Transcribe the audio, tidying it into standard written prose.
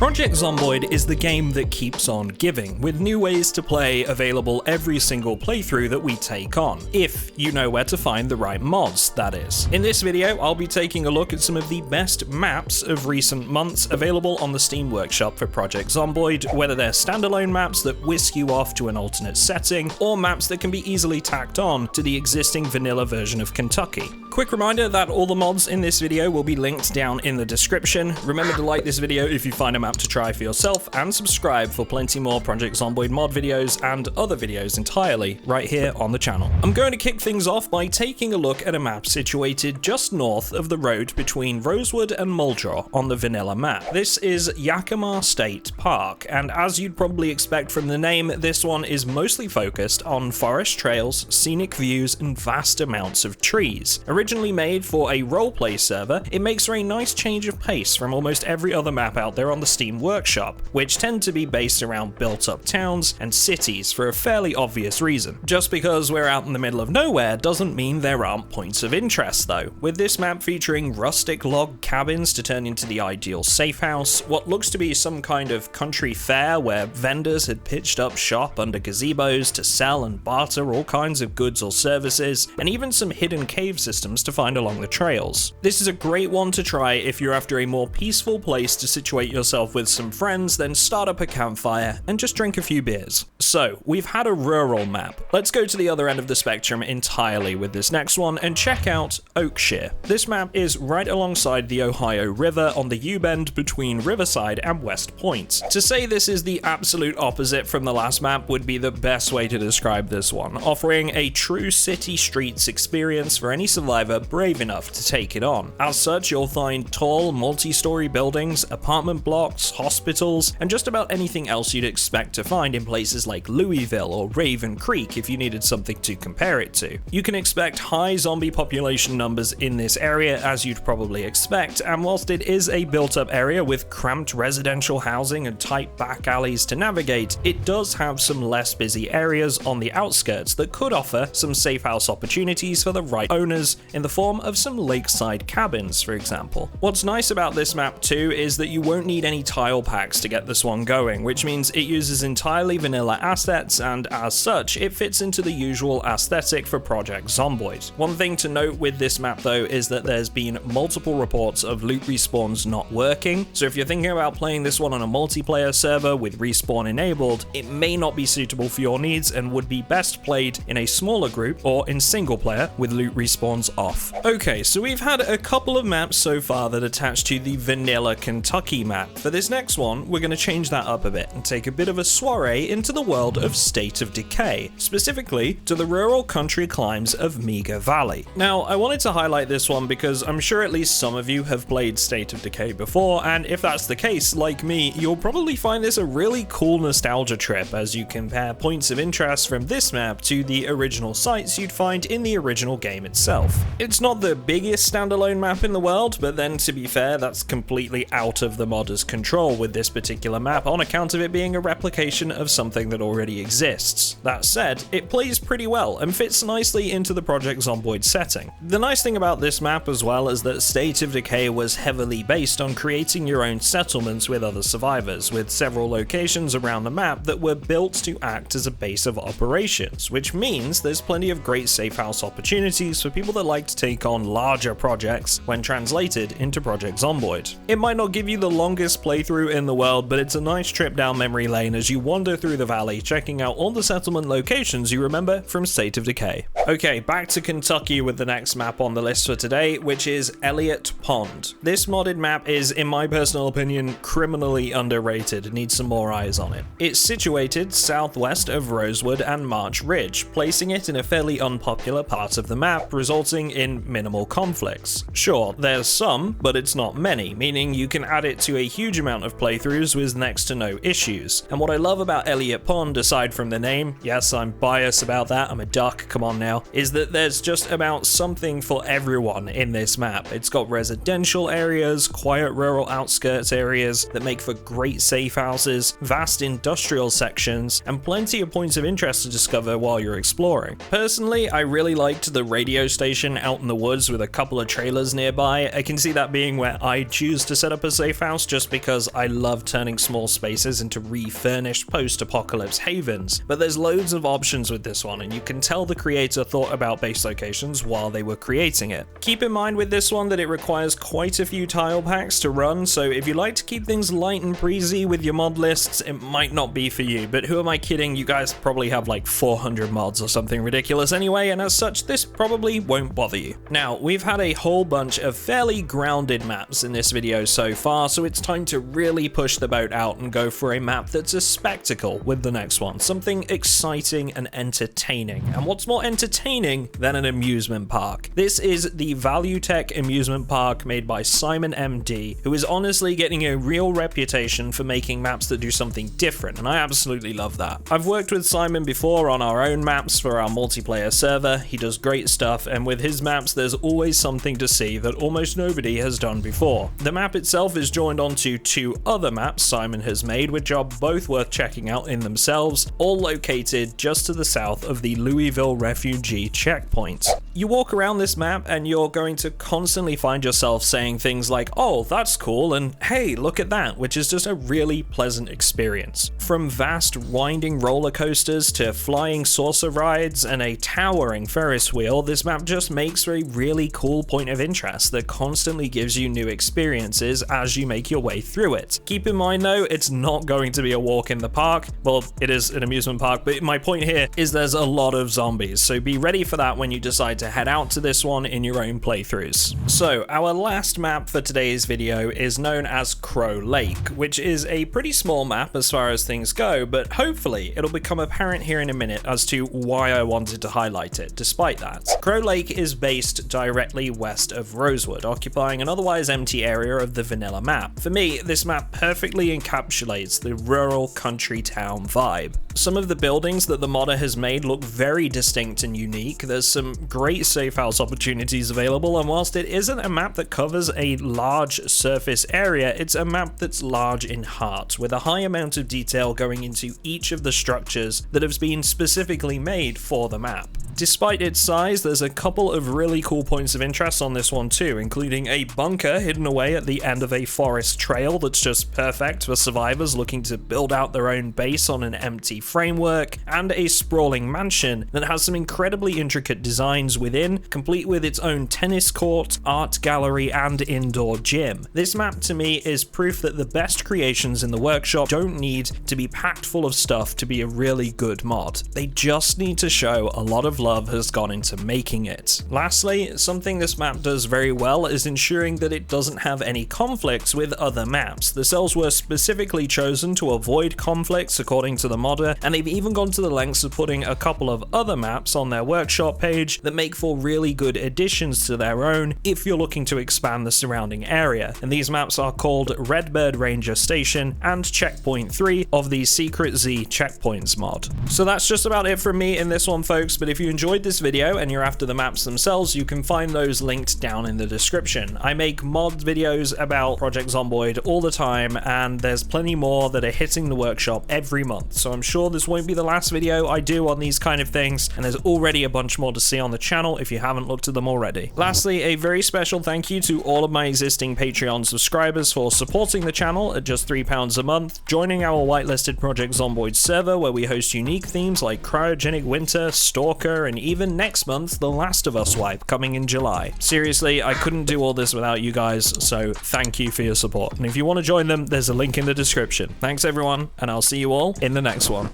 Project Zomboid is the game that keeps on giving, with new ways to play available every single playthrough that we take on, if you know where to find the right mods, that is. In this video, I'll be taking a look at some of the best maps of recent months available on the Steam Workshop for Project Zomboid, whether they're standalone maps that whisk you off to an alternate setting, or maps that can be easily tacked on to the existing vanilla version of Kentucky. Quick reminder that all the mods in this video will be linked down in the description. Remember to like this video if you find a map to try for yourself, and subscribe for plenty more Project Zomboid mod videos and other videos entirely right here on the channel. I'm going to kick things off by taking a look at a map situated just north of the road between Rosewood and Muldraugh on the vanilla map. This is Yakar State Park, and as you'd probably expect from the name, this one is mostly focused on forest trails, scenic views, and vast amounts of trees. Originally made for a roleplay server, it makes for a nice change of pace from almost every other map out there on the Steam Workshop, which tend to be based around built-up towns and cities for a fairly obvious reason. Just because we're out in the middle of nowhere doesn't mean there aren't points of interest though, with this map featuring rustic log cabins to turn into the ideal safe house, what looks to be some kind of country fair where vendors had pitched up shop under gazebos to sell and barter all kinds of goods or services, and even some hidden cave systems to find along the trails. This is a great one to try if you're after a more peaceful place to situate yourself with some friends, then start up a campfire and just drink a few beers. So, we've had a rural map. Let's go to the other end of the spectrum entirely with this next one and check out Oakshire. This map is right alongside the Ohio River on the U-bend between Riverside and West Point. To say this is the absolute opposite from the last map would be the best way to describe this one, offering a true city streets experience for any survivor brave enough to take it on. As such, you'll find tall, multi-story buildings, apartment blocks, hospitals, and just about anything else you'd expect to find in places like Louisville or Raven Creek if you needed something to compare it to. You can expect high zombie population numbers in this area, as you'd probably expect, and whilst it is a built-up area with cramped residential housing and tight back alleys to navigate, it does have some less busy areas on the outskirts that could offer some safe house opportunities for the right owners in the form of some lakeside cabins, for example. What's nice about this map too is that you won't need any tile packs to get this one going, which means it uses entirely vanilla assets, and as such, it fits into the usual aesthetic for Project Zomboid. One thing to note with this map though is that there's been multiple reports of loot respawns not working, so if you're thinking about playing this one on a multiplayer server with respawn enabled, it may not be suitable for your needs and would be best played in a smaller group or in single player with loot respawns off. Okay, so we've had a couple of maps so far that attach to the vanilla Kentucky map. For this next one, we're going to change that up a bit and take a bit of a soiree into the world of State of Decay, specifically to the rural country climes of Meager Valley. Now, I wanted to highlight this one because I'm sure at least some of you have played State of Decay before, and if that's the case, like me, you'll probably find this a really cool nostalgia trip as you compare points of interest from this map to the original sites you'd find in the original game itself. It's not the biggest standalone map in the world, but then to be fair, that's completely out of the modder's control with this particular map on account of it being a replication of something that already exists. That said, it plays pretty well and fits nicely into the Project Zomboid setting. The nice thing about this map as well is that State of Decay was heavily based on creating your own settlements with other survivors, with several locations around the map that were built to act as a base of operations, which means there's plenty of great safe house opportunities for people that like to take on larger projects when translated into Project Zomboid. It might not give you the longest playthrough in the world, but it's a nice trip down memory lane as you wander through the valley, checking out all the settlement locations you remember from State of Decay. Okay, back to Kentucky with the next map on the list for today, which is Elliot Pond. This modded map is, in my personal opinion, criminally underrated and needs some more eyes on it. It's situated southwest of Rosewood and March Ridge, placing it in a fairly unpopular part of the map, resulting in minimal conflicts. Sure, there's some, but it's not many, meaning you can add it to a huge amount of playthroughs with next to no issues. And what I love about Elliot Pond, aside from the name, yes, I'm biased about that, I'm a duck, come on now, is that there's just about something for everyone in this map. It's got residential areas, quiet rural outskirts areas that make for great safe houses, vast industrial sections, and plenty of points of interest to discover while you're exploring. Personally, I really liked the radio station out in the woods with a couple of trailers nearby. I can see that being where I choose to set up a safe house just because because I love turning small spaces into refurnished post-apocalypse havens, but there's loads of options with this one, and you can tell the creator thought about base locations while they were creating it. Keep in mind with this one that it requires quite a few tile packs to run, so if you like to keep things light and breezy with your mod lists, it might not be for you, but who am I kidding, you guys probably have like 400 mods or something ridiculous anyway, and as such, this probably won't bother you. Now, we've had a whole bunch of fairly grounded maps in this video so far, so it's time to really push the boat out and go for a map that's a spectacle with the next one, something exciting and entertaining. And what's more entertaining than an amusement park? This is the ValueTech Amusement Park made by Simon MD, who is honestly getting a real reputation for making maps that do something different, and I absolutely love that. I've worked with Simon before on our own maps for our multiplayer server. He does great stuff, and with his maps there's always something to see that almost nobody has done before. The map itself is joined onto 2 other maps Simon has made, which are both worth checking out in themselves, all located just to the south of the Louisville refugee checkpoint. You walk around this map and you're going to constantly find yourself saying things like, oh, that's cool, and hey, look at that, which is just a really pleasant experience. From vast winding roller coasters to flying saucer rides and a towering Ferris wheel, this map just makes for a really cool point of interest that constantly gives you new experiences as you make your way through it. Keep in mind though, it's not going to be a walk in the park. Well, it is an amusement park, but my point here is there's a lot of zombies, so be ready for that when you decide to head out to this one in your own playthroughs. So our last map for today's video is known as Crow Lake, which is a pretty small map as far as things go, but hopefully it'll become apparent here in a minute as to why I wanted to highlight it despite that. Crow Lake is based directly west of Rosewood, occupying an otherwise empty area of the vanilla map. For me, this map perfectly encapsulates the rural country town vibe. Some of the buildings that the modder has made look very distinct and unique. There's some great safe house opportunities available, and whilst it isn't a map that covers a large surface area, it's a map that's large in heart, with a high amount of detail going into each of the structures that have been specifically made for the map. Despite its size, there's a couple of really cool points of interest on this one too, including a bunker hidden away at the end of a forest trail that's just perfect for survivors looking to build out their own base on an empty framework, and a sprawling mansion that has some incredibly intricate designs within, complete with its own tennis court, art gallery, and indoor gym. This map to me is proof that the best creations in the workshop don't need to be packed full of stuff to be a really good mod. They just need to show a lot of love has gone into making it. Lastly, something this map does very well is ensuring that it doesn't have any conflicts with other maps. The cells were specifically chosen to avoid conflicts according to the modder, and they've even gone to the lengths of putting a couple of other maps on their workshop page that make for really good additions to their own if you're looking to expand the surrounding area. And these maps are called Redbird Ranger Station and Checkpoint 3 of the Secret Z Checkpoints mod. So that's just about it from me in this one, folks, but if you enjoyed this video and you're after the maps themselves, you can find those linked down in the description. I make mod videos about Project Zomboid all the time, and there's plenty more that are hitting the workshop every month, so I'm sure this won't be the last video I do on these kind of things, and there's already a bunch more to see on the channel if you haven't looked at them already. Lastly, a very special thank you to all of my existing Patreon subscribers for supporting the channel at just £3 a month, joining our whitelisted Project Zomboid server where we host unique themes like Cryogenic Winter, Stalker, and even next month, The Last of Us wipe coming in July. Seriously, I couldn't do all this without you guys, so thank you for your support. And if you want to join them, there's a link in the description. Thanks everyone, and I'll see you all in the next one.